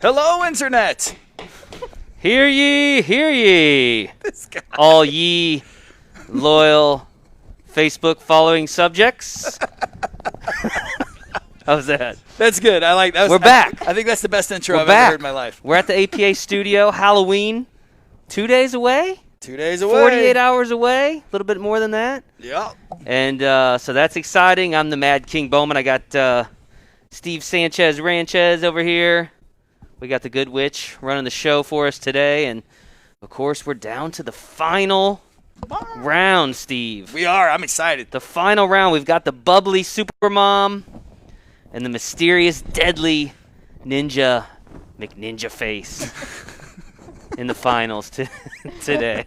Hello, Internet! Hear ye, This guy. all ye loyal Facebook following subjects. How's that? That's good. I like that. We're back. I think that's the best intro We're I've back. ever heard in my life. We're at the APA studio. Halloween, 2 days away. 2 days away. 48 hours away. A little bit more than that. Yep. And so that's exciting. I'm the Mad King Bowman. I got Steve Sanchez-Ranchez over here. We got the Good Witch running the show for us today. And, of course, we're down to the final round, Steve. We are. I'm excited. The final round. We've got the bubbly Supermom and the mysterious, deadly Ninja Mcninjaface in the finals today.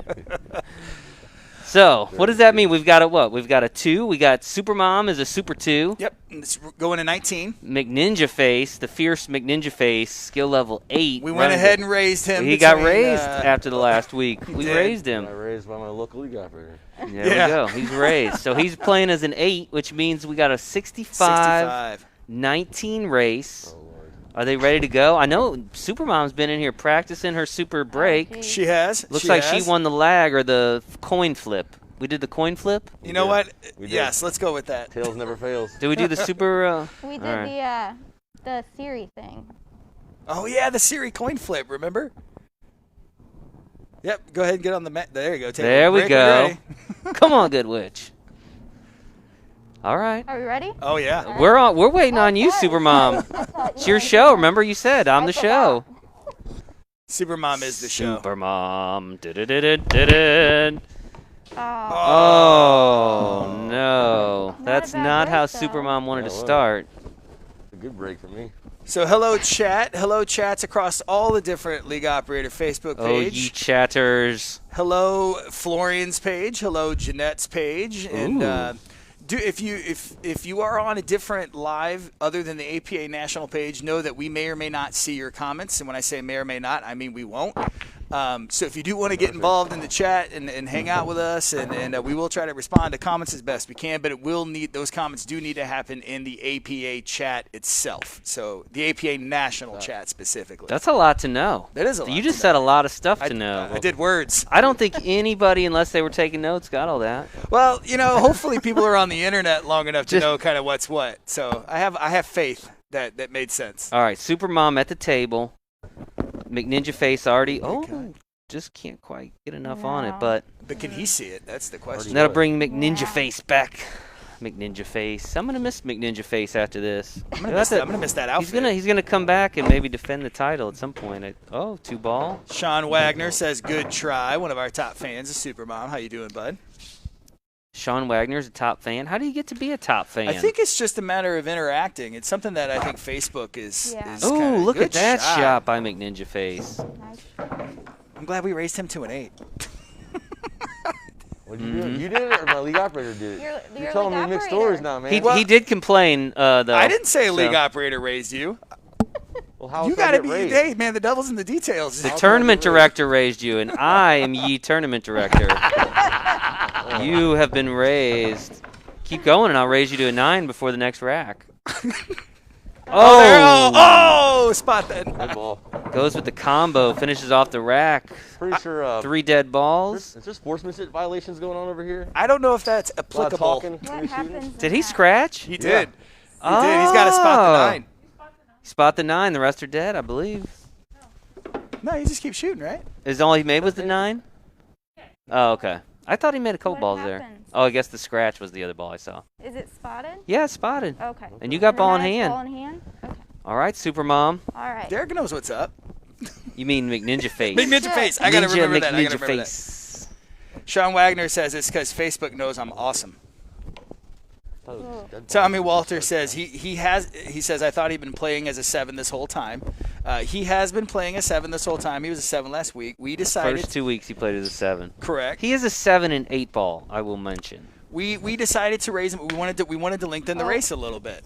So, what does that mean? We've got a what? We've got a 2. We got Supermom is a Super 2. Yep. It's going to 19. Mcninjaface, the fierce Mcninjaface, skill level 8. We went ahead and raised him. He got raised after the last week. We did. raised him. I raised by my local league operator. There Yeah. we go. He's raised. So he's playing as an 8, which means we got a 65-19 race. Oh, Lord. Are they ready to go? I know Supermom's been in here practicing her super break. She has. Looks she like has. she won the lag or the coin flip. We did the coin flip? You know what? We did. Yes, let's go with that. Tails never fails. Did we do the super? We did all right. the Siri thing. Oh, yeah, the Siri coin flip, remember? Yep, go ahead and get on the mat. There you go. Take There a we break go. when ready. Come on, Good Witch. All right. Are we ready? Oh, yeah. We're waiting on you, Okay. Supermom. It's your show. Remember you said I'm the show. Supermom is the show. Supermom. Did. Oh. Oh, no. Not That's a bad not how break, though. Supermom wanted to Yeah, well. start. It's a good break for me. So, hello, chat. Hello, chats across all the different League Operator Facebook Oh, page. ye chatters. Hello, Florian's page. Hello, Jeanette's page. And Ooh. if you are on a different live other than the APA national page, know that we may or may not see your comments. And when I say may or may not, I mean we won't. So if you do want to get involved in the chat and hang out with us, and we will try to respond to comments as best we can, but those comments do need to happen in the APA chat itself. So the APA national chat specifically. That's a lot to know. That is a lot You to just know. said a lot of stuff I to know. I did words. I don't think anybody, unless they were taking notes, got all that. Well, hopefully people are on the internet long enough to Just- know kind of what's what. So I have faith that made sense. All right, Supermom at the table. Mcninjaface already. Oh, just can't quite get enough on it. No. But But can he see it? That's the question. that'll bring Mcninjaface back. Mcninjaface. I'm gonna miss Mcninjaface after this. I'm gonna miss that outfit. He's gonna come back and maybe defend the title at some point. 2-ball. Sean Wagner says, "Good try." One of our top fans is Supermom. How you doing, bud? Sean Wagner's a top fan. How do you get to be a top fan? I think it's just a matter of interacting. It's something that I think Facebook is. Yeah. is Oh, kinda look good at that shot by Mcninjaface. Nice. I'm glad we raised him to an 8. What did you do? You did it or my league operator did it? You're You're telling me league mixed operator. stories now, man. He did complain, though. I didn't say a so- league operator raised you. Well, how You else did I gotta get be. raised? Hey, man, the devil's in the details. The How tournament can I get raised? director raised you, and I am ye tournament director. You have been raised. Keep going, and I'll raise you to a 9 before the next rack. Oh, spot that. Good ball. Goes with the combo, finishes off the rack. Pretty sure. 3 dead balls. Is there sportsmanship violations going on over here? I don't know if that's A lot of applicable. talking. What when you're shooting? happens? Did he scratch? He did. He did. He's got to spot the 9. Spot the 9. The rest are dead, I believe. No, he just keeps shooting, right? Is all he made was the 9? Oh, okay. I thought he made a couple What balls there. happens? Oh, I guess the scratch was the other ball I saw. Is it spotted? Yeah, spotted. Okay. And you got then ball in I have hand. Ball in hand. Okay. All right, Supermom. All right. Derek knows what's up. You mean Mcninjaface. Big Ninja Face. I gotta Ninja remember that. I gotta remember that. Mcninjaface. Sean Wagner says it's because Facebook knows I'm awesome. Oh, dead ball. Tommy Walter says he says I thought he'd been playing as a 7 this whole time. He has been playing a 7 this whole time. He was a 7 last week. We decided First 2 weeks he played as a 7. correct. He is a 7 and 8 ball, I will mention. We decided to raise him. We wanted to lengthen the race a little bit.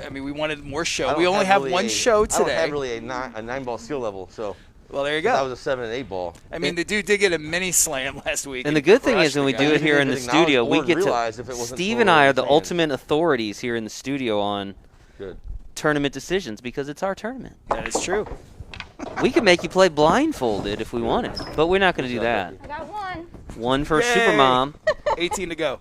I mean, we wanted more I show. don't We only have really one a- show I don't today. have really a 9-ball skill level, so Well, there you that go. was a 7 and 8 ball. I mean, the dude did get a mini slam last week. And the good thing is crushed when we the do guy. it here in the Didn't acknowledge studio, we or get realize to. if it wasn't Steve for and I are the fans. ultimate authorities here in the studio on Good. tournament decisions because it's our tournament. That is true. We could make you play blindfolded if we wanted, but we're not going to do that. I got one. One for Yay. Supermom. 18 to go.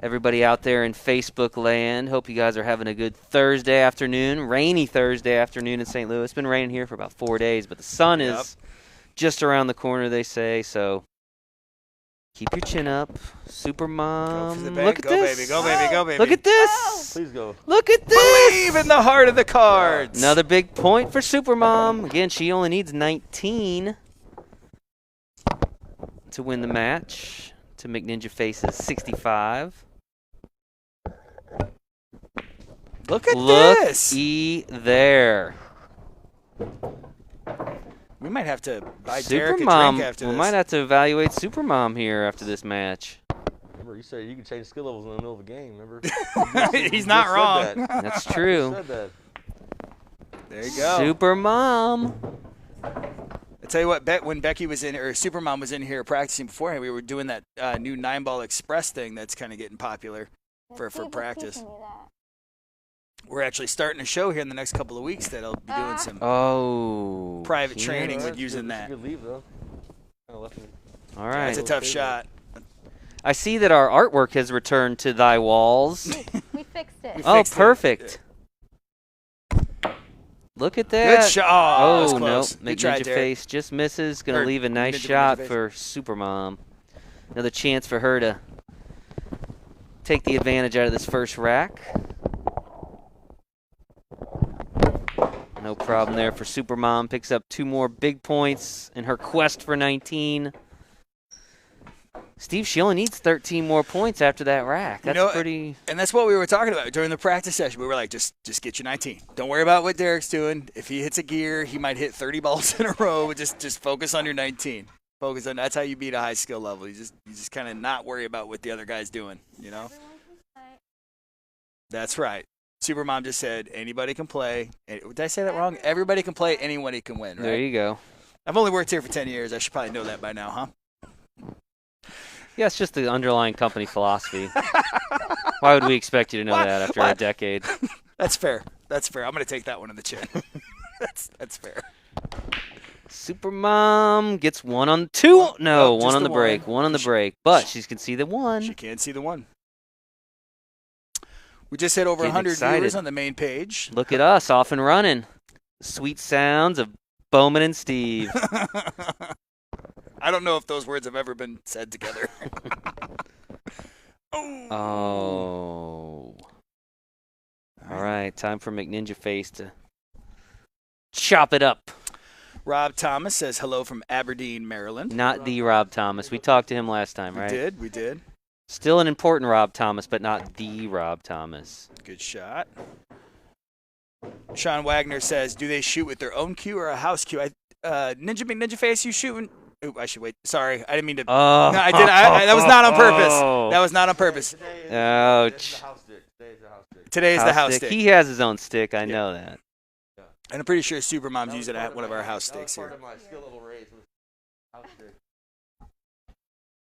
Everybody out there in Facebook land, hope you guys are having a good Thursday afternoon, rainy Thursday afternoon in St. Louis. It's been raining here for about 4 days, but the sun is just around the corner, they say, so keep your chin up. Supermom, look at Go, this. baby. Go, baby. Go, baby. Look at this. Please go. Look at this. Believe in the heart of the cards. Another big point for Supermom. Again, she only needs 19 to win the match to McNinjaface's 65. Look at this. Looky there. We might have to buy Derek a drink Supermom. after We this. might have to evaluate Supermom here after this match. Remember, you said you could change skill levels in the middle of a game. Remember? He's not said wrong. that. That's You true. said that. There you go. Supermom. I tell you what, when Becky was in, or Supermom was in here practicing beforehand, we were doing that new 9-ball express thing that's kind of getting popular for Steve was practice. teaching me that. We're actually starting a show here in the next couple of weeks that'll be doing some Oh. private yeah. training Alright, with using that's that. a good leave, though. Kinda left me. All right. That's a tough shot. I see that our artwork has returned to thy walls. We fixed it. We Oh, fixed it. perfect. Look at that. Good shot. Oh, that was Oh, no. close. Good try, Derek. McNinjaface just misses. Going Or to leave a nice Ninja shot Mcninjaface. for Supermom. Another chance for her to take the advantage out of this first rack. No problem there for Supermom. Picks up 2 more big points in her quest for 19. Steve, she only needs 13 more points after that rack. That's pretty... And that's what we were talking about during the practice session. We were like, just get your 19. Don't worry about what Derek's doing. If he hits a gear, he might hit 30 balls in a row. Just focus on your 19. Focus on that's how you beat a high skill level. You just kind of not worry about what the other guy's doing. You know. That's right. Supermom just said anybody can play. Did I say that wrong? Everybody can play. Anybody can win. Right? There you go. I've only worked here for 10 years. I should probably know that by now, huh? Yeah, it's just the underlying company philosophy. Why would we expect you to know that after a decade? That's fair. That's fair. I'm going to take that one in the chin. That's fair. Supermom gets 1 on 2. No, Nope, 1 just on the the break. one. 1 on the break. But she can see the 1. She can see the 1. We just hit over Getting 100 excited. viewers on the main page. Look at us, off and running. Sweet sounds of Bowman and Steve. I don't know if those words have ever been said together. Oh. All right, time for McNinjaface to chop it up. Rob Thomas says hello from Aberdeen, Maryland. Not the Rob Thomas. We talked to him last time, right? We did. Still an important Rob Thomas, but not the Rob Thomas. Good shot. Sean Wagner says, do they shoot with their own cue or a house cue? Ninja McNinjaface, you shooting? Oh, I should wait. Sorry, I didn't mean to. Oh. No, I did. That was not on purpose. That was not on purpose. Ouch. Today is the house stick. He has his own stick. I know that. And I'm pretty sure Supermom's using one of our house sticks here.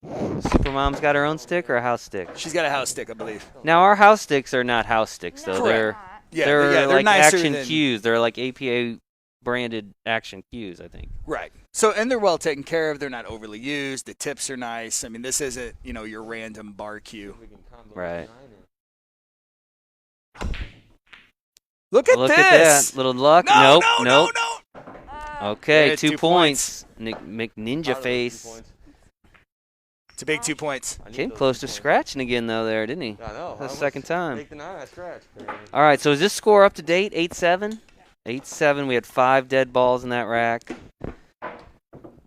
Supermom's got her own stick or a house stick? She's got a house stick, I believe. Now, our house sticks are not house sticks, though. Correct. They're they're like nicer action than, cues. They're like APA branded action cues, I think. Right. So, and they're well taken care of. They're not overly used. The tips are nice. I mean, this isn't, your random bar cue. Right. Look at Look this. at that. Little luck. No, nope. no. Okay, Yeah, 2 2 points. McNinjaface. It's a big 2 points. Came close to scratching again, though, there, didn't he? I know. That's the second time. Take the 9, I scratch. All right, so is this score up to date? 8-7? 8-7. We had 5 dead balls in that rack.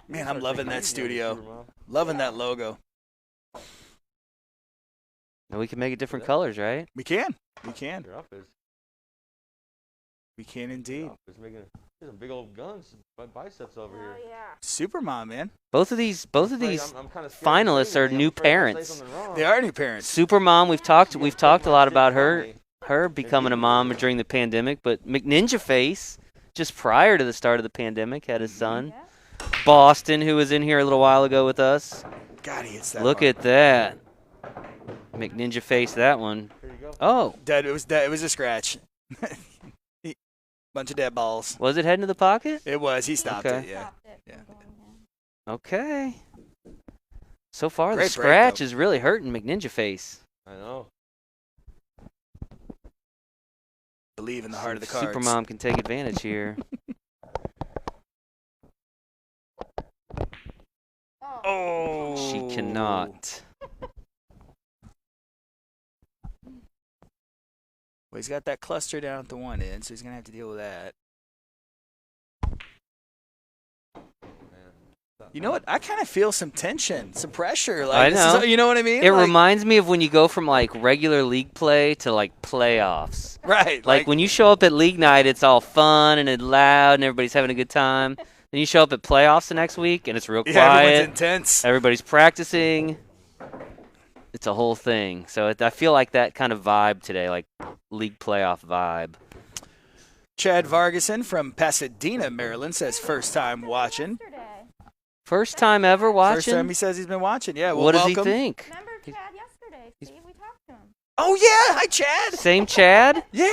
Man, I'm loving that studio. Loving that logo. And we can make it different colors, right? We can. We can. Your office. We can indeed. There's some big old guns, biceps over here. Supermom, man. Both of these I'm kinda scared to finalists say are anything. new I'm afraid I'll say parents. something wrong. They are new parents. Supermom, we've talked a lot about her becoming a mom during the pandemic, but McNinjaface, just prior to the start of the pandemic, had his son. Boston, who was in here a little while ago with us. God, he hits that Look hard. at that. McNinjaface, that one. Here you go. Oh, It was a scratch. Bunch of dead balls. Was it heading to the pocket? It was. He stopped Okay. it. Yeah. Stopped it Yeah. from going in. Okay. So far, Great the break, scratch though. is really hurting McNinjaface. I know. Believe in the heart of the cards. Supermom can take advantage here. Oh. She cannot. Well, he's got that cluster down at the one end, so he's going to have to deal with that. You know what? I kind of feel some tension, some pressure. Like, I know. This is, you know what I mean? It Like, reminds me of when you go from like regular league play to like playoffs. right. Like when you show up at league night, it's all fun and it's loud and everybody's having a good time. Then you show up at playoffs the next week and it's real yeah, everyone's quiet. intense. Everybody's practicing. It's a whole thing. So I feel like that kind of vibe today, like league playoff vibe. Chad Vargason from Pasadena, Maryland, says first time watching. Yesterday. First time ever watching? First time he says he's been watching. Yeah, well, What does welcome. he think? Remember Chad yesterday, Steve? We talked to him. Oh, yeah. Hi, Chad. Same Chad? Yeah.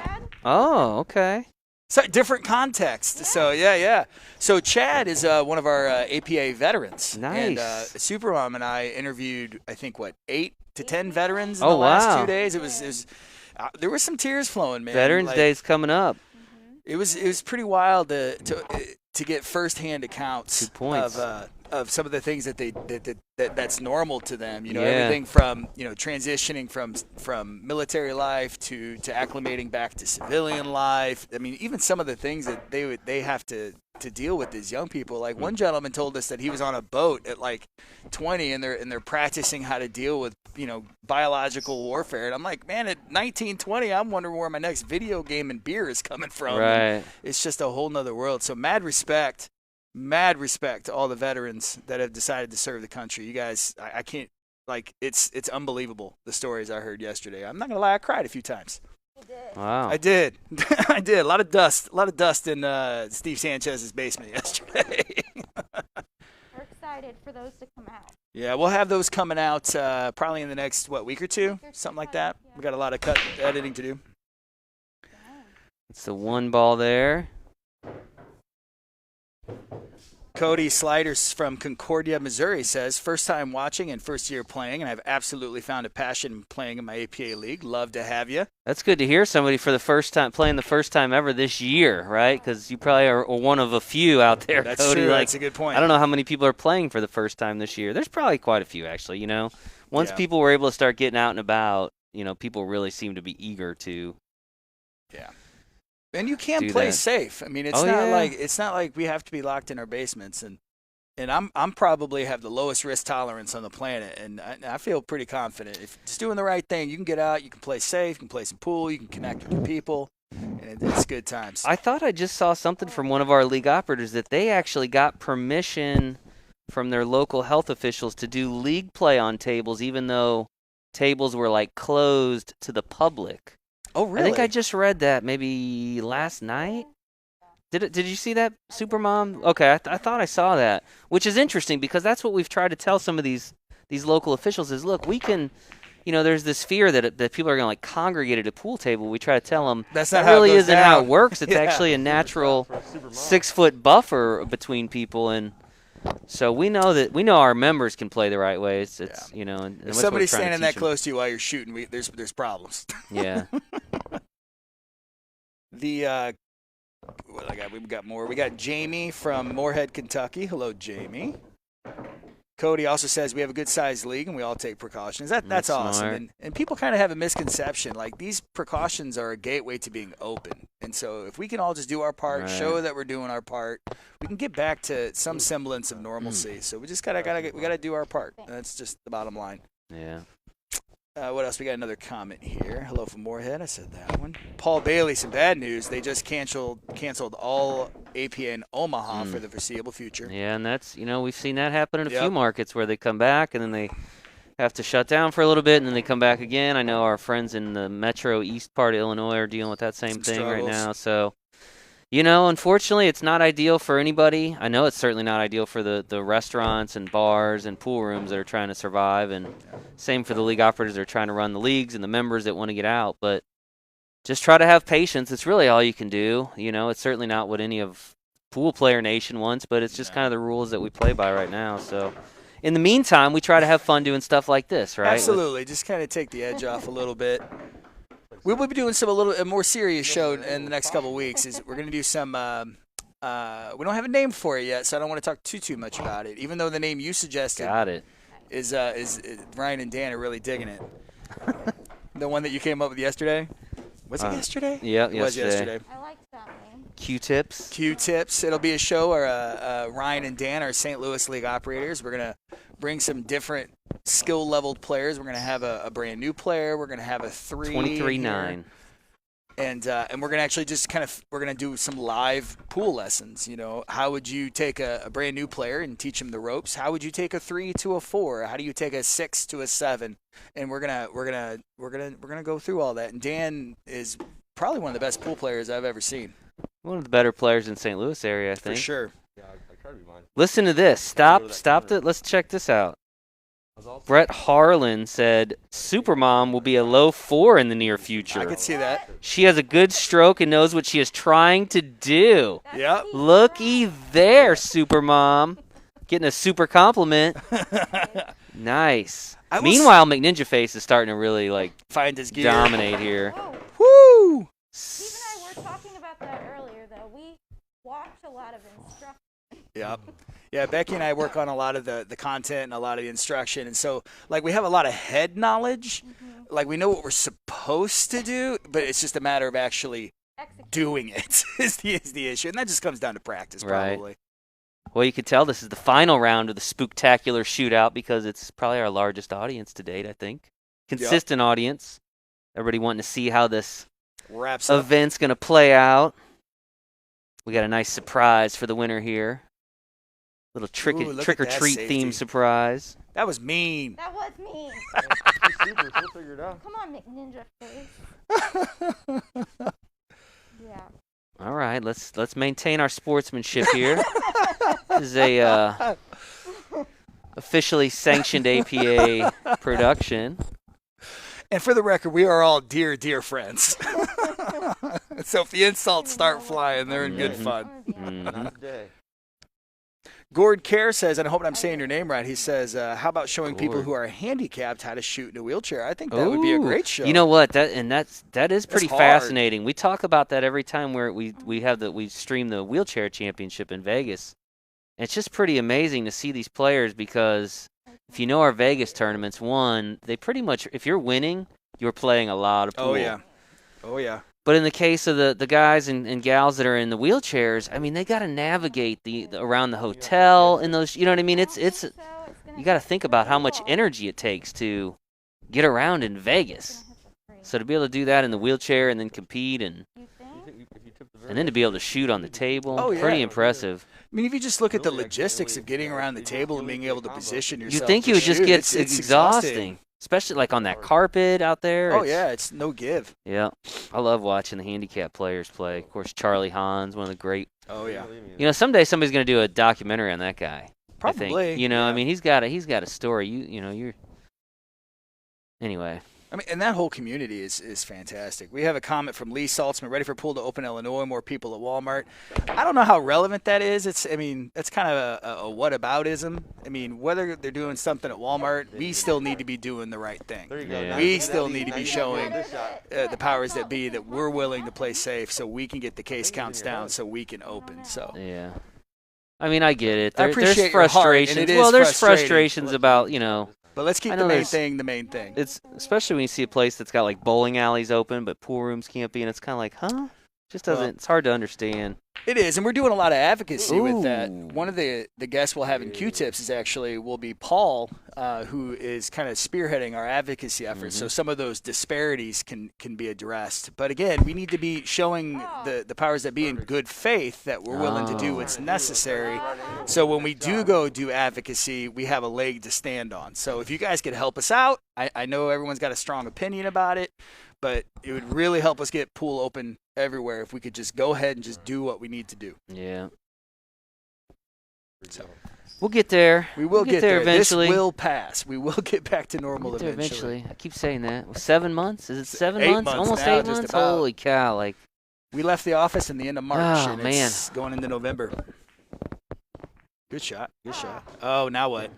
Chad? Oh, okay. So different context. Yeah. So yeah. So Chad is one of our APA veterans. And Nice. Supermom and I interviewed, I think, 8 to 10 veterans in Oh, the last wow. 2 days. It was there were some tears flowing, man. Veterans Like, Day's coming up. It was pretty wild to get firsthand accounts 2 points. of some of the things that's normal to them. You know, Yeah. everything from transitioning from military life to acclimating back to civilian life. I mean, even some of the things that they have to deal with as young people. Like one gentleman told us that he was on a boat at like 20 and they're practicing how to deal with biological warfare. And I'm like, man, at 19, 20, I'm wondering where my next video game and beer is coming from. And Right. it's just a whole nother world. So mad respect to all the veterans that have decided to serve the country. You guys, I can't, like, it's unbelievable, the stories I heard yesterday. I'm not going to lie, I cried a few times. He did. Wow. I did. I did. A lot of dust in Steve Sanchez's basement yesterday. We're excited for those to come out. Yeah, we'll have those coming out probably in the next, week or two? Something like that. Yeah. We got a lot of editing to do. It's the one ball there. Cody Sliders from Concordia, Missouri says, first time watching and first year playing, and I've absolutely found a passion playing in my APA league. Love to have you. That's good to hear somebody for the first time playing the first time ever this year, right? Because you probably are one of a few out there, That's Cody. true. Like, That's a good point. I don't know how many people are playing for the first time this year. There's probably quite a few, actually. Once Yeah. people were able to start getting out and about, people really seem to be eager to. Yeah. And you can Do play that. safe. I mean, it's Oh, not yeah. like we have to be locked in our basements, and I'm probably have the lowest risk tolerance on the planet, and I feel pretty confident. If just doing the right thing, you can get out, you can play safe, you can play some pool, you can connect with your people, and it's good times. I thought I just saw something from one of our league operators that they actually got permission from their local health officials to do league play on tables, even though tables were like closed to the public. Oh, really? I think I just read that maybe last night. Did you see that, Supermom? Okay, I thought I saw that, which is interesting because that's what we've tried to tell some of these local officials is, look, we can, there's this fear that people are going to like congregate at a pool table. We try to tell them That's not that how it really goes isn't how down. it works. It's Yeah. actually a natural For a Supermom. 6-foot buffer between people, and so we know our members can play the right way. It's and If that's what we're somebody's trying to standing that teach 'em. close to you while you're shooting, there's problems. Yeah. We've got more. We got Jamie from Moorhead, Kentucky. Hello, Jamie. Cody also says we have a good-sized league and we all take precautions. That's That's awesome. smart. And people kind of have a misconception. Like, these precautions are a gateway to being open. And so if we can all just do our part, Right. show that we're doing our part, we can get back to some semblance of normalcy. So we just gotta do our part. That's just the bottom line. Yeah. What else? We got another comment here. Hello from Moorhead. I said that one. Paul Bailey, some bad news. They just canceled all APA in Omaha for the foreseeable future. Yeah, and that's, we've seen that happen in a Yep. few markets where they come back and then they have to shut down for a little bit and then they come back again. I know our friends in the metro east part of Illinois are dealing with that same Some thing right struggles. now. So, unfortunately, it's not ideal for anybody. I know it's certainly not ideal for the restaurants and bars and pool rooms that are trying to survive, and same for the league operators that are trying to run the leagues and the members that want to get out. But just try to have patience. It's really all you can do. It's certainly not what any of Pool Player Nation wants, but it's just kind of the rules that we play by right now. So, in the meantime, we try to have fun doing stuff like this, right? Absolutely. Just kind of take the edge off a little bit. We will be doing a more serious show in the next couple of weeks. We're going to do some. We don't have a name for it yet, so I don't want to talk too much about it. Even though the name you suggested Got it. is Ryan and Dan are really digging it. The one that you came up with yesterday. Was it yesterday? Yeah, it was yesterday. I like that name. Q-tips. Q-tips. It'll be a show where Ryan and Dan are St. Louis League operators. We're going to bring some different skill-leveled players. We're going to have a brand-new player. We're going to have a 23-9. And we're going to actually just we're going to do some live pool lessons. How would you take a brand new player and teach them the ropes? How would you take a 3 to a 4? How do you take a 6 to a 7? And we're gonna go through all that. And Dan is probably one of the best pool players I've ever seen. One of the better players in St. Louis area, I think. For sure. Yeah, I try to be mine. Listen to this. Stop it. Let's check this out. Brett Harlan said Supermom will be a low 4 in the near future. I could see that. She has a good stroke and knows what she is trying to do. Yep. Looky there, Supermom. Getting a super compliment. Nice. Meanwhile, Mcninjaface is starting to really find his gear. Dominate here. Whoa. Woo! Steve and I were talking about that earlier, though. We watch a lot of instruction. Yep. Yeah, Becky and I work on a lot of the content and a lot of the instruction. And so, we have a lot of head knowledge. Mm-hmm. We know what we're supposed to do, but it's just a matter of actually doing it is the issue. And that just comes down to practice, probably. Right. Well, you can tell this is the final round of the Spooktacular Shootout because it's probably our largest audience to date, I think. Consistent audience. Everybody wanting to see how this event's going to play out. We got a nice surprise for the winner here. Little trick or treat theme surprise. That was mean. That was mean. Super, we'll figure it out. Come on, Mcninjaface. Yeah. All right, let's maintain our sportsmanship here. This is a officially sanctioned APA production. And for the record, we are all dear, dear friends. So if the insults start flying, they're in good fun. Gord Kerr says, and I hope I'm saying your name right, he says, how about showing people who are handicapped how to shoot in a wheelchair? I think that would be a great show. You know what? That is pretty fascinating. We talk about that every time we stream the wheelchair championship in Vegas. And it's just pretty amazing to see these players because if you know our Vegas tournaments, they pretty much, if you're winning, you're playing a lot of pool. Oh, yeah. But in the case of the guys and gals that are in the wheelchairs, I mean, they got to navigate around the hotel and those. You know what I mean? It's you got to think about how much energy it takes to get around in Vegas. So to be able to do that in the wheelchair and then compete and then to be able to shoot on the table, pretty impressive. I mean, if you just look at the logistics of getting around the table and being able to position yourself, you think you would just get it's exhausting. Especially on that carpet out there. Oh, yeah, it's no give. Yeah. I love watching the handicap players play. Of course, Charlie Hahn's one of the great. Oh, yeah. Someday somebody's going to do a documentary on that guy. Probably. I think. I mean, he's got a story. You're. Anyway. I mean, and that whole community is fantastic. We have a comment from Lee Saltzman, ready for pool to open Illinois, more people at Walmart. I don't know how relevant that is. That's kind of a whataboutism. I mean, whether they're doing something at Walmart, we still need to be doing the right thing. There you go. Yeah. We still need to be showing the powers that be that we're willing to play safe so we can get the case counts down so we can open. So yeah. I mean, I get it. I appreciate there's your heart, and frustrations. it is Well, there's frustrating. frustrations about, But let's keep the main thing. It's especially when you see a place that's got bowling alleys open, but pool rooms can't be, and it's kind of like, huh? Just doesn't. It's hard to understand. It is, and we're doing a lot of advocacy with that. One of the guests we'll have in Q-Tips will be Paul, who is kind of spearheading our advocacy efforts. So some of those disparities can be addressed. But again, we need to be showing the powers that be in good faith that we're willing to do what's necessary. So when we do advocacy, we have a leg to stand on. So if you guys could help us out, I know everyone's got a strong opinion about it, but it would really help us get pool open everywhere if we could just go ahead and just do what we need to do. Yeah. So, We'll get there. We will get there eventually. This will pass. We will get back to normal We'll get there eventually. I keep saying that. Well, 7 months? Is it 7 8 months? Almost now, 8 just months? about. Holy cow. Like, we left the office in the end of March, Oh, and man. it's going into November. Good shot. Good shot. Oh, now what?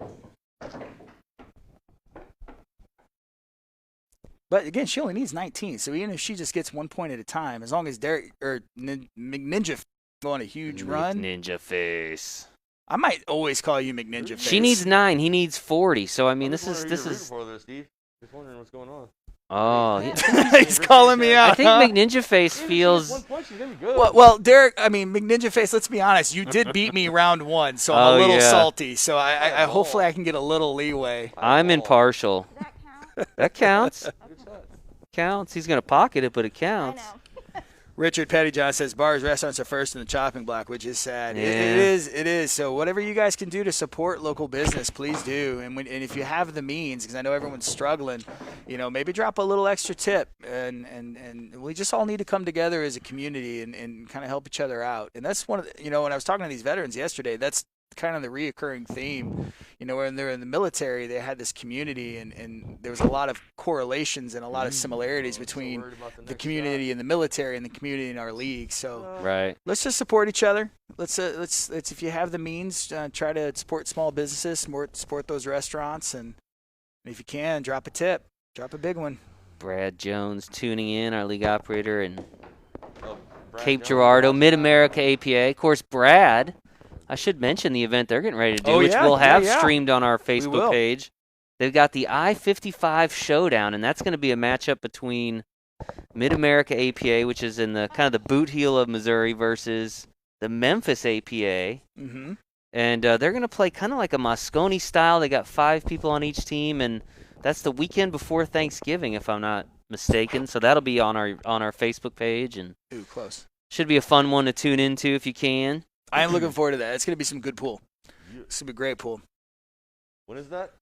But again, she only needs 19, so even if she just gets 1 point at a time, as long as Derek or Mcninja go on a huge run. Mcninjaface. I might always call you Mcninjaface. She needs 9. He needs 40. So, I mean, I'm this just is. wondering who you're rooting for, though, Steve. Just wondering what's going on. Oh, He's calling me out. I think Mcninjaface feels. 1 point, she's gonna be good. Well, Derek, I mean, Mcninjaface, let's be honest. You did beat me round 1, so I'm a little salty. So I hopefully I can get a little leeway. I'm impartial. Does that count? That counts. Good shot. Counts. He's going to pocket it, but it I counts. know. Richard Pettyjohn says bars, restaurants are first in the chopping block, which is sad. Yeah. It is. So whatever you guys can do to support local business, please do. And if you have the means, because I know everyone's struggling, maybe drop a little extra tip. And we just all need to come together as a community and kind of help each other out. And that's one of the, when I was talking to these veterans yesterday, that's kind of the reoccurring theme. When they're in the military, they had this community, and there was a lot of correlations and a lot of similarities between the community in the military and the community in our league. So Right. let's just support each other. Let's if you have the means, try to support small businesses, support those restaurants, and if you can, drop a tip, drop a big one. Brad Jones tuning in, our league operator in Oh, Brad Cape Jones. Girardeau, Mid-America APA. Of course, Brad, I should mention the event they're getting ready to do, Oh, which yeah, we'll have yeah. streamed on our will. Facebook page. They've got the I-55 Showdown, and that's going to be a matchup between Mid-America APA, which is in the kind of the boot heel of Missouri, versus the Memphis APA. Mm-hmm. And they're going to play kind of like a Moscone style. They got 5 people on each team, and that's the weekend before Thanksgiving, if I'm not mistaken. So that'll be on our Facebook page, and Ooh, close. should be a fun one to tune into if you can. I am looking forward to that. It's going to be some good pool. It's going to be a great pool. When is that?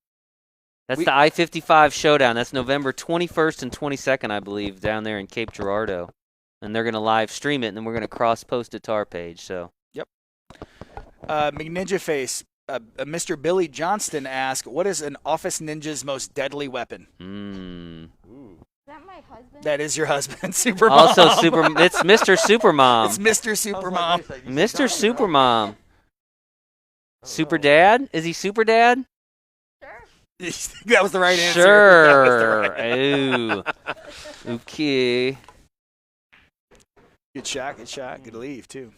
That's the I-55 Showdown. That's November 21st and 22nd, I believe, down there in Cape Girardeau. And they're going to live stream it, and then we're going to cross-post it to our page. So. Yep. Mcninjaface, Mr. Billy Johnston asked, what is an Office Ninja's most deadly weapon? Ooh. Is that my husband? That is your husband, Supermom. Also, it's Mr. Supermom. It's Mr. Supermom. Mr. Supermom. Super Dad? Is he Super Dad? Sure. That was the right answer. Sure. That was the right Ooh. Okay. Good shot. Good shot. Good leave, too.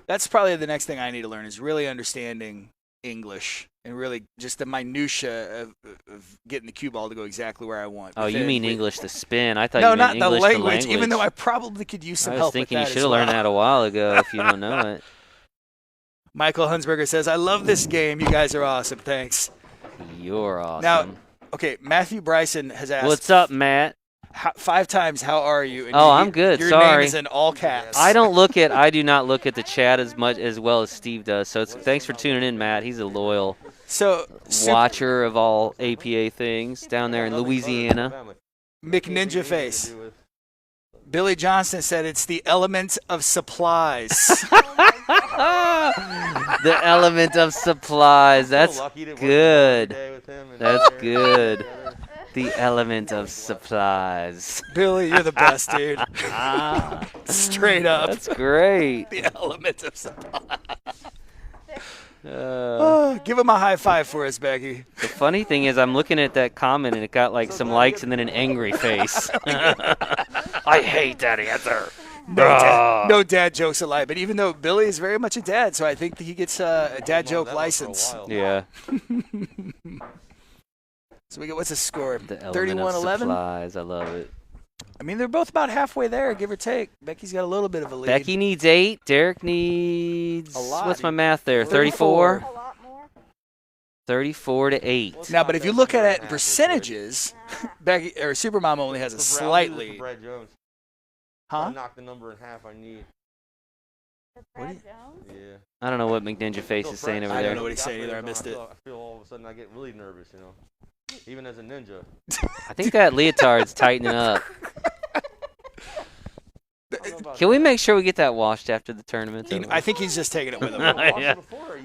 That's probably the next thing I need to learn is really understanding English and really just the minutia of getting the cue ball to go exactly where I want. Oh, you mean English the spin. I thought No, you meant not the English language, even though I probably could use some I was help thinking with you that should as have learned well. that a while ago if you don't know it. Michael Hunsberger says, I love this game. You guys are awesome. Thanks. You're awesome. Now, okay, Matthew Bryson has asked. What's up, Matt? 5 times, how are you? And I'm good. Your Sorry. name is in all caps. I do not look at the chat as well as Steve does. So thanks for tuning in, Matt. He's a loyal watcher of all APA things down there in Louisiana. Mcninjaface. Billy Johnson said it's the element of supplies. The element of supplies. That's good. That's good. The element of supplies. Billy, you're the best, dude. Straight up. That's great. The element of supplies. Give him a high five for us, Becky. The funny thing is I'm looking at that comment and it got like some likes and then an angry face. I hate that answer. No dad jokes alike, but even though Billy is very much a dad, so I think that he gets a dad joke license. Yeah. So we get, what's the score? The element of 31-11? supplies. I love it. I mean, they're both about halfway there, give or take. Becky's got a little bit of a lead. Becky needs 8. Derek needs, a lot. what's my math there? 34. 34? A lot more. 34 to 8. Now, but if you look at it in percentages, Becky or Supermom only has a slight lead. Brad Jones. Huh? Knock the number in half I need. The Brad Jones? Yeah. I don't know what Mcninjaface is saying over I don't there. know what he's saying either. I missed it. I feel all of a sudden I get really nervous, you know. Even as a ninja. I think that leotard's tightening up. Can we make sure we get that washed after the tournament? I think he's just taking it with him. Yeah.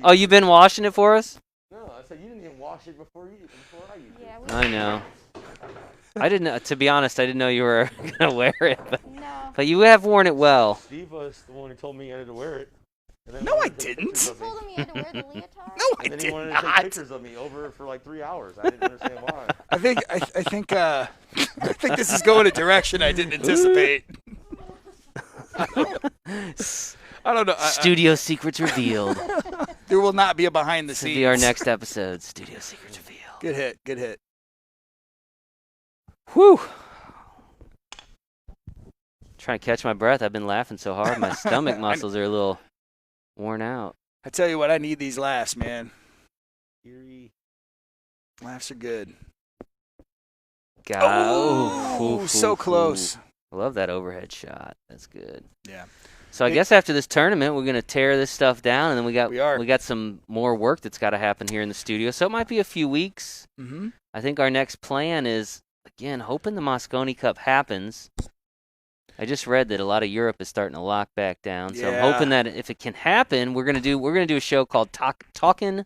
Oh, you've been washing it for us? No, I said you didn't even wash it before I used it. Yeah, I know. I didn't. To be honest, I didn't know you were gonna wear it. No. But you have worn it well. Steve was the one who told me I had to wear it. And then No, he I wanted to take didn't. pictures You of me. told him you had to wear the leotard? No, I And then he did wanted to take not. pictures of me over for like 3 hours. I didn't understand why. I think this is going a direction I didn't anticipate. I don't know. Studio secrets revealed. There will not be a behind the This will scenes. be our next episode. Studio secrets revealed. Good hit. Good hit. Whew. Trying to catch my breath. I've been laughing so hard. My stomach muscles are a little worn out. I tell you what, I need these laughs, man. Eerie. Laughs are good. God. Oh, Ooh, so close. I love that overhead shot. That's good. Yeah. So I guess after this tournament, we're gonna tear this stuff down, and then we are. got some more work that's got to happen here in the studio. So it might be a few weeks. Mm-hmm. I think our next plan is again hoping the Moscone Cup happens. I just read that a lot of Europe is starting to lock back down, so Yeah. I'm hoping that if it can happen, we're gonna do a show called Talkin'.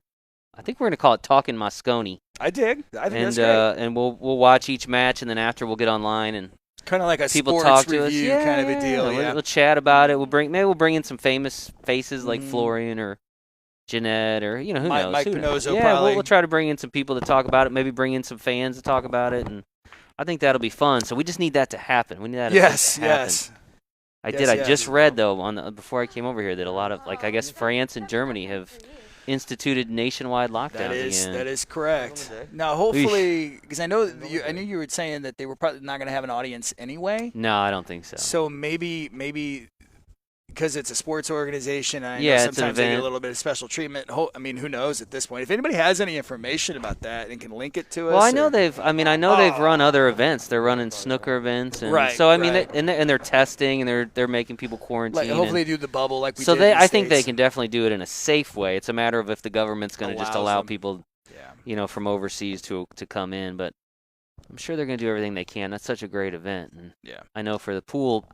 I think we're gonna call it Talkin' Moscone, I dig. I think and that's great. and we'll watch each match, and then after we'll get online and Kind of like a people sports talk to us. review Yeah, kind of a deal. Yeah. We'll chat about it. We'll bring in some famous faces like Mhm. Florian or Jeanette or who knows. Mike Who knows? Pinozzo Yeah, probably. we'll try to bring in some people to talk about it. Maybe bring in some fans to talk about it, and I think that'll be fun. So we just need that to happen. We need that Yes. to happen. Yes. I Yes, did. I yes. just read though before I came over here that a lot of I guess France and Germany have instituted nationwide lockdowns again. That is correct. On the day. Now, hopefully, because I knew you were saying that they were probably not going to have an audience anyway. No, I don't think so. So maybe because it's a sports organization, and I Yeah, know it's an sometimes they get a event. little bit of special treatment. I mean, who knows at this point? If anybody has any information about that and can link it to us. Well, I know or- they've run other events. They're running snooker events, and Right, so I mean, right. they're testing and they're making people quarantine. like hopefully do the bubble like we so did in the I think they States. can definitely do it in a safe way. It's a matter of if the government's going to just Allows allow them. people, Yeah. from overseas to come in. But I'm sure they're going to do everything they can. That's such a great event, and Yeah. I know for the pool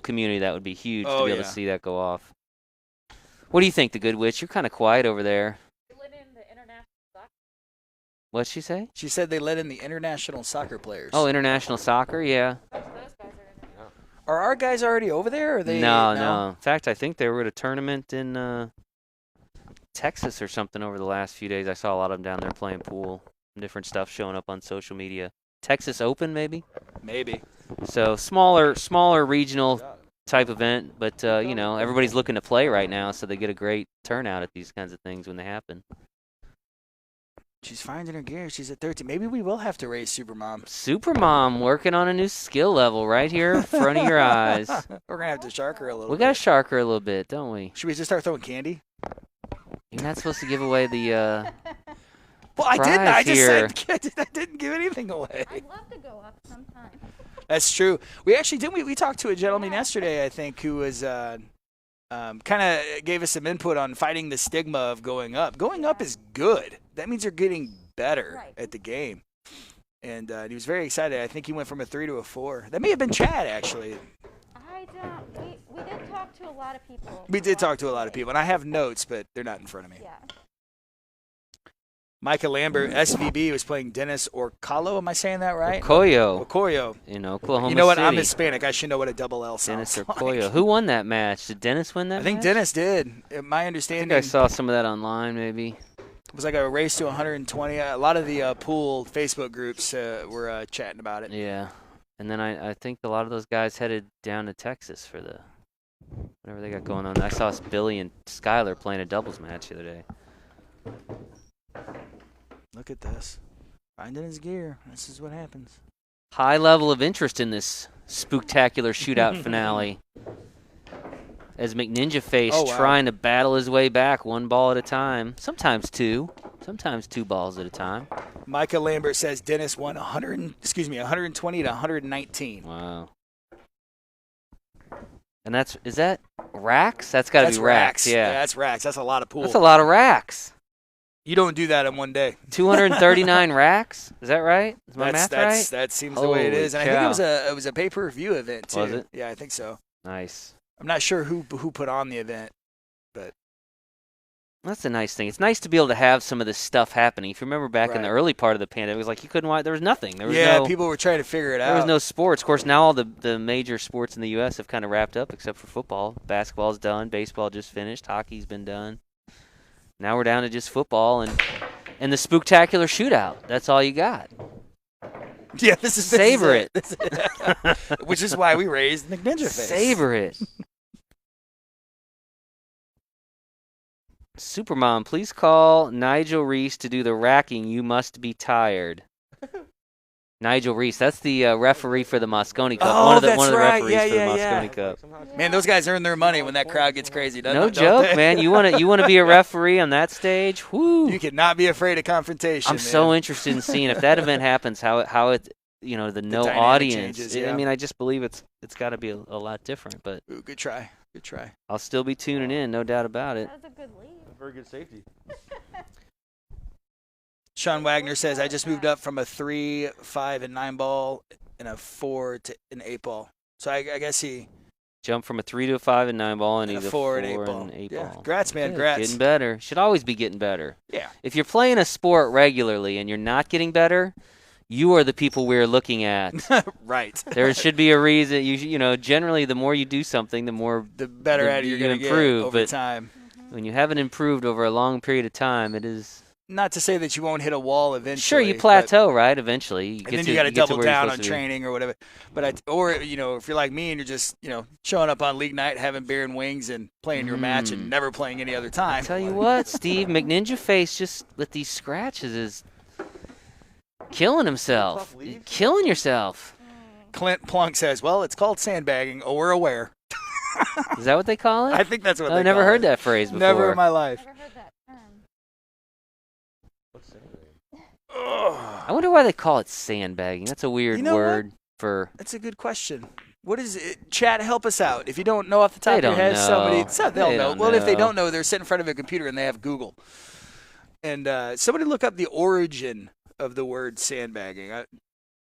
community that would be huge to Oh, be able yeah. to see that go off. What do you think, the Good Witch? You're kind of quiet over there. What'd she say? She said they let in the international soccer players. Oh, international soccer, yeah. Are our guys already over there? Or are they? No. In fact, I think they were at a tournament in Texas or something over the last few days. I saw a lot of them down there playing pool. Different stuff showing up on social media. Texas Open, maybe? Maybe. So smaller regional type event, but everybody's looking to play right now, so they get a great turnout at these kinds of things when they happen. She's finding her gear. She's at 13. Maybe we will have to raise Supermom. Supermom working on a new skill level right here in front of your eyes. We're going to have to shark her a little We bit. got to shark her a little bit, don't we? Should we just start throwing candy? You're not supposed to give away the Well, I didn't. I prize just here. said I didn't give anything away. I'd love to go up sometime. That's true. We actually didn't. We talked to a gentleman yesterday, I think, who was kind of gave us some input on fighting the stigma of going up. Going up is good. That means you're getting better Right. at the game. And he was very excited. I think he went from a 3 to a 4. That may have been Chad, actually. I don't. We did talk to a lot of people. We did talk to a lot of people, and I have notes, but they're not in front of me. Yeah. Micah Lambert, SVB, was playing Dennis Orcalo. Am I saying that right? Okoyo Okoyo. in Oklahoma You know what? City. I'm Hispanic. I should know what a double L sounds Dennis like. Okoyo. Who won that match? Did Dennis win that I think match? Dennis did. My I understanding think I saw some of that online, maybe. it was like a race to 120. A lot of the pool Facebook groups were chatting about it. Yeah. And then I think a lot of those guys headed down to Texas for the whatever they got going on. I saw Billy and Skyler playing a doubles match the other day. Look at this. Finding his gear. This is what happens. High level of interest in this spooktacular shootout finale. As Mcninjaface Oh, wow. trying to battle his way back one ball at a time. Sometimes two balls at a time. Micah Lambert says Dennis won 120 to 119. Wow. And is that racks? That's got to That's be racks. Yeah, Yeah. that's racks. That's a lot of pool. That's a lot of racks. You don't do that in one day. 239 racks? Is that right? Is my math right? That seems the way it Holy is. And I think cow. it was a pay-per-view event too. Was it? Yeah, I think so. Nice. I'm not sure who put on the event, but That's a nice thing. It's nice to be able to have some of this stuff happening. If you remember back in the Right. early part of the pandemic, it was like you couldn't watch. There was nothing. There was people were trying to figure it There was out. no sports. Of course, now all the major sports in the U.S. have kind of wrapped up, except for football. Basketball's done. Baseball just finished. Hockey's been done. Now we're down to just football and the Spooktacular Shootout. That's all you got. Yeah, this is Savor it. This is which is why we raised Mcninjaface. Savor it. Supermom, please call Nigel Reese to do the racking. You must be tired. Nigel Reese, that's the referee for the Moscone Cup. Oh, one of the that's right. referees Yeah, for the yeah, Moscone Cup. Man, those guys earn their money when that crowd gets crazy, doesn't No it? Don't joke, they? man. You want to be a referee on that stage? Whoo! You cannot be afraid of confrontation. I'm so interested in seeing if that event happens, how it the no dynamic audience. changes, I yeah. mean, I just believe it's got to be a lot different, but Ooh, good try. Good try. I'll still be tuning in, no doubt about it. That was a good lead. Very good safety. Sean Wagner says, I just moved up from a 3, 5, and 9 ball and a 4 to an 8 ball. So I guess he Jump from a 3 to a 5 and 9 ball and and a he's a 4 4 and 8 ball. and 8 Yeah, ball. congrats, man. Good, Congrats. Getting better. Should always be getting better. Yeah. If you're playing a sport regularly and you're not getting better, you are the people we're looking at. Right. There should be a reason. Generally, the more you do something, the more The better at it you're you going to get improve, over but time. when you haven't improved over a long period of time, it is. Not to say that you won't hit a wall eventually. Sure, you plateau, right? Eventually, you And then to, you got to get double where you're down on supposed to be. training or whatever. But if you're like me and you're just showing up on league night, having beer and wings, and playing your match and never playing any other time. Tell you what, Steve Mcninjaface just with these scratches is killing himself. Tough leaves. Killing yourself. Clint Plunk says, "Well, it's called sandbagging. Oh, we're aware." Is that what they call it? I think that's what I've they never call heard it. that phrase before. Never in my life. Never heard that term. What's that? I wonder why they call it sandbagging. That's a weird You know word for. That's a good question. What is it? Chat, help us out. If you don't know off the top They of your head, don't somebody, know. they'll They know. don't Well, if they know. don't know, they're sitting in front of a computer and they have Google. And somebody look up the origin of the word sandbagging.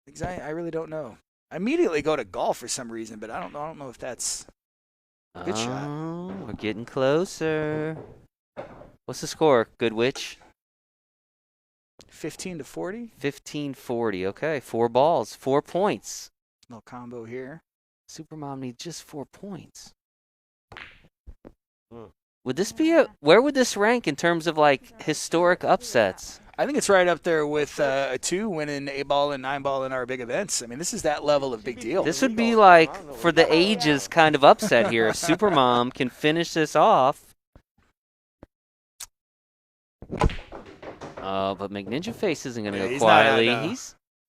Because I really don't know. I immediately go to golf for some reason, but I don't know if that's a good shot. Oh, we're getting closer. What's the score, Good Witch? 15 to 40. 15-40. Okay, 4 balls, 4 points. Little combo here. Supermom needs just 4 points. Hmm. Would this be where would this rank in terms of like historic upsets? I think it's right up there with a 2 winning 8 ball and 9 ball in our big events. I mean, this is that level of big deal. This would be like for the ages kind of upset here. If Supermom can finish this off. Oh, but Mcninjaface isn't going to Yeah, go he's not, quietly. no.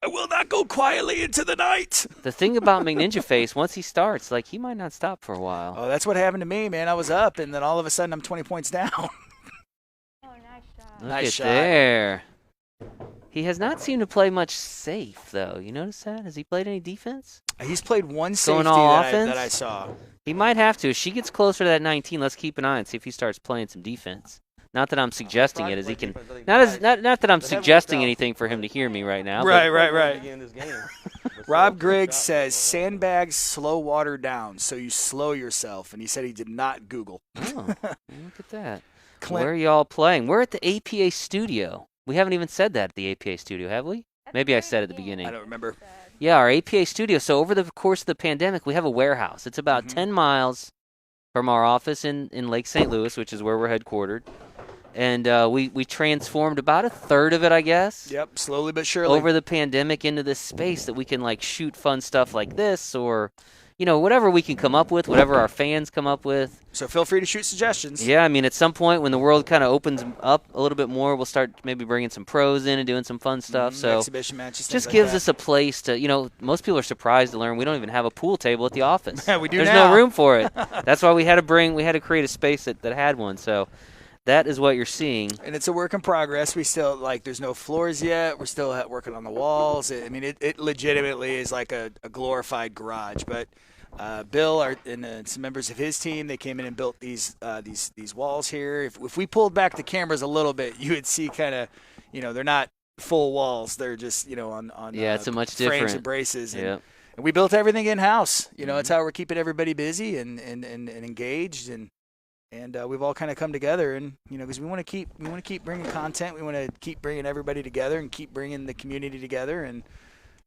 I will not go quietly into the night. The thing about Mcninjaface, once he starts, like he might not stop for a while. Oh, that's what happened to me, man. I was up, and then all of a sudden I'm 20 points down. Oh, nice shot. Look Nice at shot. there. He has not seemed to play much safe, though. You notice that? Has he played any defense? He's played one safety all that offense? I saw. He might have to. If she gets closer to that 19, let's keep an eye and see if he starts playing some defense. Not that I'm suggesting it, as he can. Not that I'm suggesting anything for him to hear me right now. but- Right. In this game. Rob Griggs says sandbags slow water down, so you slow yourself. And he said he did not Google. Oh, look at that. Clint, Where are y'all playing? We're at the APA studio. We haven't even said that at the APA studio, have we? At Maybe the I said at the very beginning. I don't remember. Yeah, our APA studio. So over the course of the pandemic, we have a warehouse. It's about 10 miles from our office in Lake St. Louis, which is where we're headquartered. And we transformed about a third of it, I guess, Yep, slowly but surely. over the pandemic into this space that we can like shoot fun stuff like this or, whatever we can come up with, whatever our fans come up with. So feel free to shoot suggestions. Yeah, I mean, at some point when the world kind of opens up a little bit more, we'll start maybe bringing some pros in and doing some fun stuff. So exhibition matches. just things gives like us a place to, most people are surprised to learn we don't even have a pool table at the office. We do There's now. no room for it. That's why we had to create a space that had one. So that is what you're seeing. And it's a work in progress. We still, there's no floors yet. We're still working on the walls. I mean, it legitimately is like a glorified garage. But Bill and some members of his team, they came in and built these walls here. If we pulled back the cameras a little bit, you would see kind of, they're not full walls. They're just, on Yeah, it's a much frames different. and braces. And Yep. And we built everything in house. You know, it's how we're keeping everybody busy and engaged, and we've all kind of come together. And you know, because we want to keep bringing content. We want to keep bringing everybody together and keep bringing the community together. And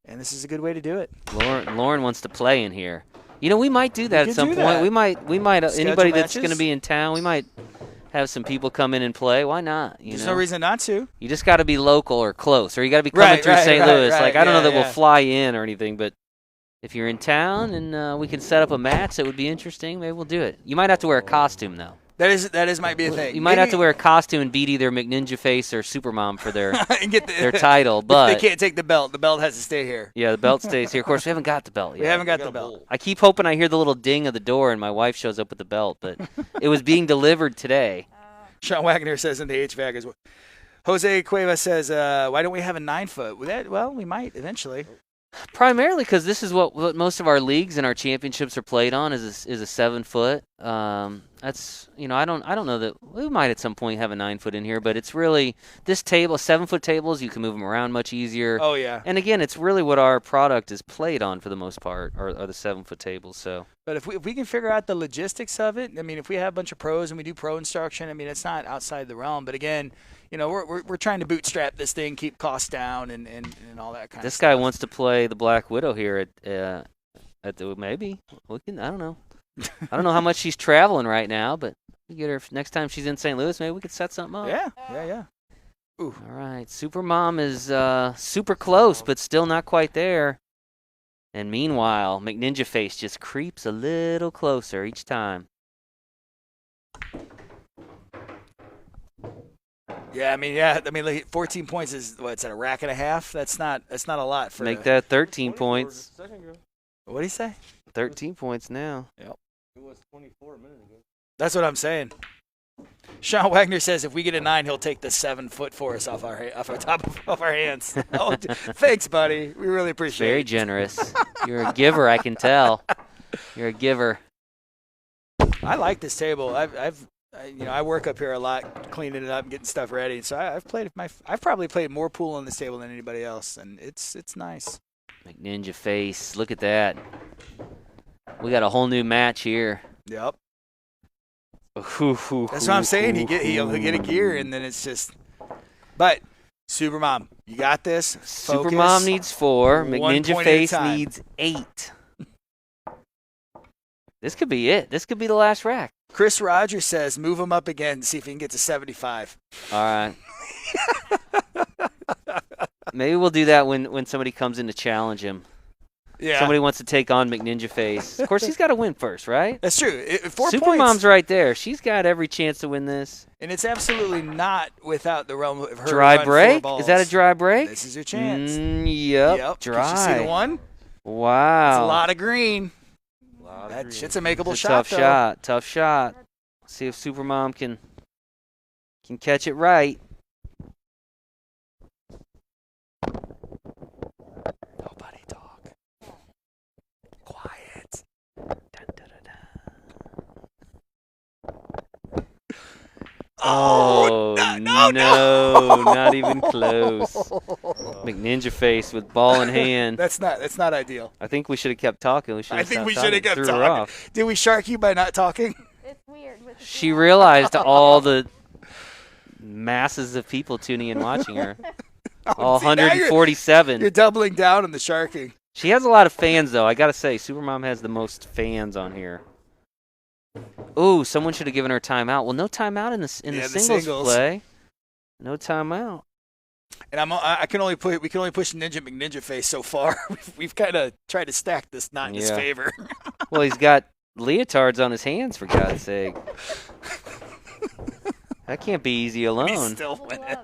this is a good way to do it. Lauren wants to play in here. You know, we might do that at some point. We might. Anybody that's going to be in town, we might have some people come in and play. Why not? There's no reason not to. You just got to be local or close, or you got to be coming through St. Louis. Like I don't know that we'll fly in or anything, but if you're in town and we can set up a match that would be interesting, maybe we'll do it. You might have to wear a costume though. That is might be a thing. You might have to wear a costume and beat either Mcninjaface or Supermom for their and get their title, but they can't take the belt. The belt has to stay here. Yeah, the belt stays here. Of course, we haven't got the belt yet. We haven't got the belt. I keep hoping I hear the little ding of the door and my wife shows up with the belt, but it was being delivered today. Sean Wagner says in the HVAC as well. Jose Cueva says, why don't we have a 9-foot? Well, we might eventually. Primarily because this is what most of our leagues and our championships are played on is a 7-foot. That's I don't know that we might at some point have a 9-foot in here, but it's really this table, 7-foot tables. You can move them around much easier. Oh yeah. And again, it's really what our product is played on for the most part, are the 7-foot tables. So. But if we can figure out the logistics of it, I mean, if we have a bunch of pros and we do pro instruction, I mean, it's not outside the realm. But again, we're trying to bootstrap this thing, keep costs down, and all that kind of stuff. This guy wants to play the Black Widow here at the maybe we can. I don't know. I don't know how much she's traveling right now, but we get her next time she's in St. Louis. Maybe we could set something up. Yeah. Ooh. All right, Supermom is super close, but still not quite there. And meanwhile, Mcninjaface just creeps a little closer each time. Yeah, I mean, like 14 points is what's that, a rack and a half? That's not a lot for. Make that 13 points. What do you say? 13 points now. Yep. It was 24 a minute ago. That's what I'm saying. Sean Wagner says if we get a 9, he'll take the 7-foot for us off our hands. Oh, thanks, buddy. We really appreciate it. Very generous. You're a giver, I can tell. You're a giver. I like this table. I work up here a lot, cleaning it up and getting stuff ready. So I've probably played more pool on this table than anybody else, and it's nice. Mcninjaface, look at that. We got a whole new match here. Yep. That's what I'm saying. He'll get a gear, and then it's just. But Supermom, you got this. Focus. Supermom needs 4. Mcninjaface needs 8. This could be it. This could be the last rack. Chris Rogers says, move him up again and see if he can get to 75. All right. Maybe we'll do that when somebody comes in to challenge him. Yeah. Somebody wants to take on Mcninjaface. Of course, he's got to win first, right? That's true. 4 points. Supermom's right there. She's got every chance to win this. And it's absolutely not without the realm of her. Dry break? Is that a dry break? This is your chance. Yep. Dry. Did you see the one? Wow. It's a lot of green. That shit's a makeable shot, Tough shot. See if Supermom can catch it right. Nobody talk. Quiet. Dun, dun, dun, dun. Oh, no, not even close. Mcninjaface with ball in hand. That's not ideal. I think we should have kept talking. I think we should have kept talking. Did we shark you by not talking? It's weird. She realized all the masses of people tuning in watching her. All 147. You're doubling down on the sharking. She has a lot of fans, though. I got to say, Supermom has the most fans on here. Ooh, someone should have given her timeout. Well, no timeout in the singles play. No timeout. And we can only push Ninja Mcninjaface so far. We've kind of tried to stack this not in his favor. Well, he's got leotards on his hands, for God's sake. That can't be easy alone. He's still winning.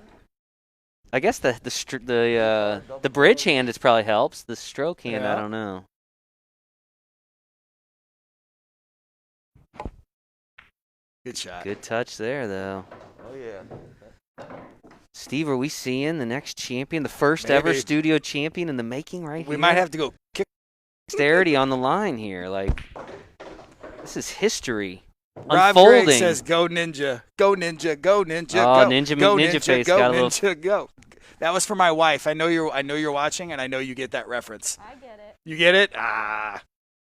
I guess the bridge hand probably helps. The stroke hand, I don't know. Good shot. Good touch there, though. Oh, yeah. Steve, are we seeing the next champion, the first ever studio champion in the making right here? We might have to go kick. Dexterity on the line here. Like, this is history. Rob unfolding. Grigg says, go Ninja. Go Ninja. Go Ninja. Oh, go. Ninja Go Mcninjaface Ninja. Go got a Ninja. Go. That was for my wife. I know you're watching, and I know you get that reference. I get it. You get it? Ah.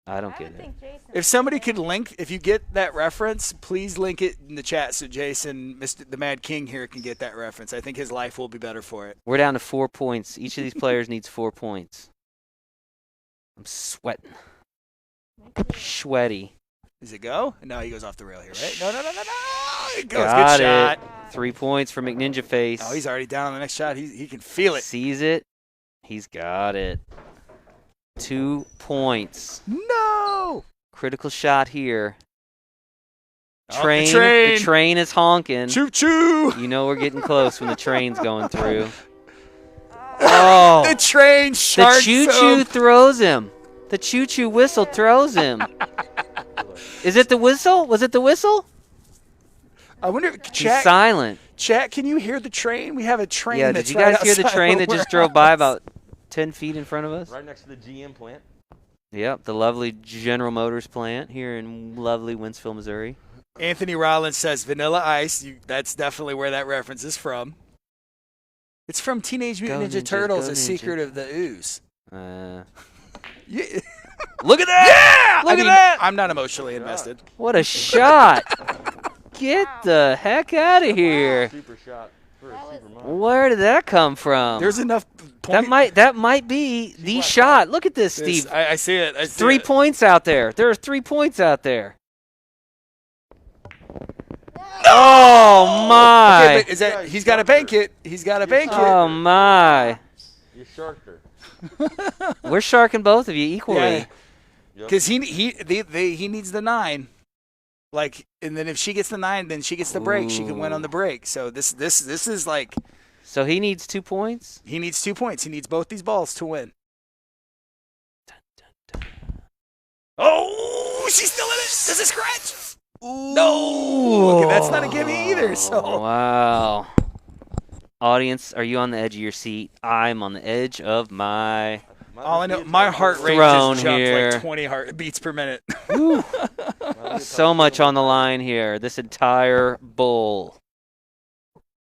I don't I get would it. think Jason. If somebody could link, if you get that reference, please link it in the chat so Jason, Mr. the Mad King here, can get that reference. I think his life will be better for it. We're down to 4 points. Each of these players needs 4 points. I'm sweating. Sweaty. Does it go? No, he goes off the rail here, right? No. It goes. Got Good shot. it. 3 points for McNinjaface. Oh, he's already down on the next shot. He can feel it. Sees it. He's got it. 2 points. No. Critical shot here. Oh, Train. the The train is honking. Choo choo. You know we're getting close when the train's going through. Oh. The train The sharks choo-choo him. throws him. The choo-choo whistle throws him. Is it the whistle? Was it the whistle? I wonder, He's chat, silent. chat, can you hear the train? We have a train Yeah, that's did you guys right hear the outside train the that just drove by warehouse. about 10 feet in front of us? Right next to the GM plant. Yep, the lovely General Motors plant here in lovely Wentzville, Missouri. Anthony Rollins says Vanilla Ice. That's definitely where that reference is from. It's from Teenage Mutant Go Ninja Ninja, Turtles, go A Ninja. Secret of the Ooze. Uh, Yeah. look at that! Yeah! Look at that! I'm not emotionally invested. What a shot! Get the heck out of here! Super shot for a That was- Supermom. Where did that come from? There's enough that might be the shot. Look at this, Steve. I see it. I see 3 it. points out there. There are 3 points out there. Oh my! Okay, but is that he's got to bank it? He's got to bank it. Oh my! You sharked her. We're sharking both of you equally. Yeah. Yep. Because he needs the 9. Like, and then if she gets the 9, then she gets the break. She can win on the break. So this is like So he needs 2 points. he needs 2 points. He needs both these balls to win. Oh, she's still in it. Does it scratch? No. Okay, that's not a gimme either. So Wow. Audience, are you on the edge of your seat? I'm on the edge of my. all I know, my heart rate Throne just jumped here. like 20 heartbeats per minute. So much on the line here. This entire bowl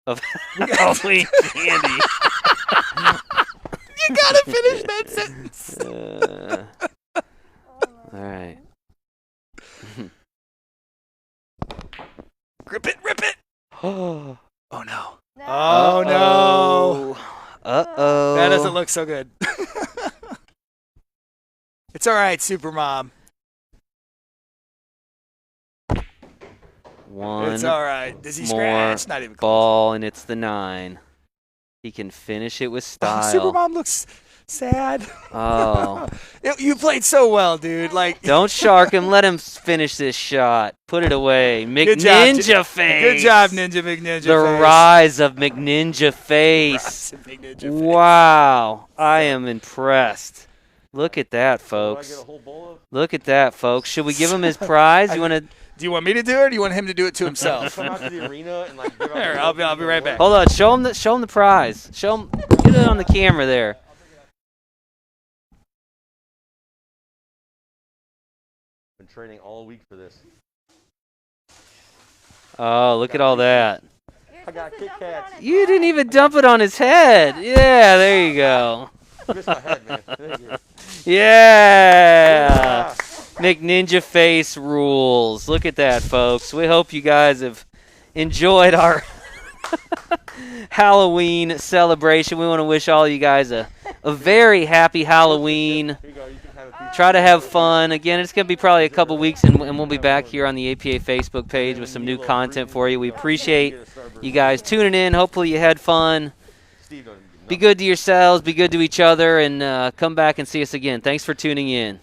of Halloween candy. You gotta finish that sentence. All right. Rip it. Oh Oh no. No. Oh no. Uh-oh. That doesn't look so good. It's all right, Supermom. One It's all right. Does he more scratch? Not even close. ball, and it's the 9. He can finish it with style. Supermom looks sad. Oh. You played so well, dude. Like, Don't shark him. Let him finish this shot. Put it away. Good job, McNinjaface. good job, Ninja Mcninjaface. The rise of McNinjaface. McNinjaface. Wow. I am impressed. Look at that, Do I folks. get a whole bowl of? Look at that, folks. Should we give him his prize? You want to? Do you want me to do it, or do you want him to do it to himself? Come out to the arena and like. Give out Here, the I'll be right back. Hold on. Show him the prize. Show him. Get it on the camera there. Been training all week for this. Oh, look at all that. You're I got supposed to Kit dump it on Kats. his You head. didn't even dump it on his head. Yeah, there you go. Missed my head, man. Thank you. Yeah. McNinjaface rules. Look at that, folks. We hope you guys have enjoyed our Halloween celebration. We want to wish all you guys a very happy Halloween. Here you go. You can have a piece. Try to have fun. Again, it's going to be probably a couple weeks, and we'll be back here on the APA Facebook page with some new content for you. We appreciate you guys tuning in. Hopefully you had fun. Steve don't even Be good to yourselves. Be good to each other, and come back and see us again. Thanks for tuning in.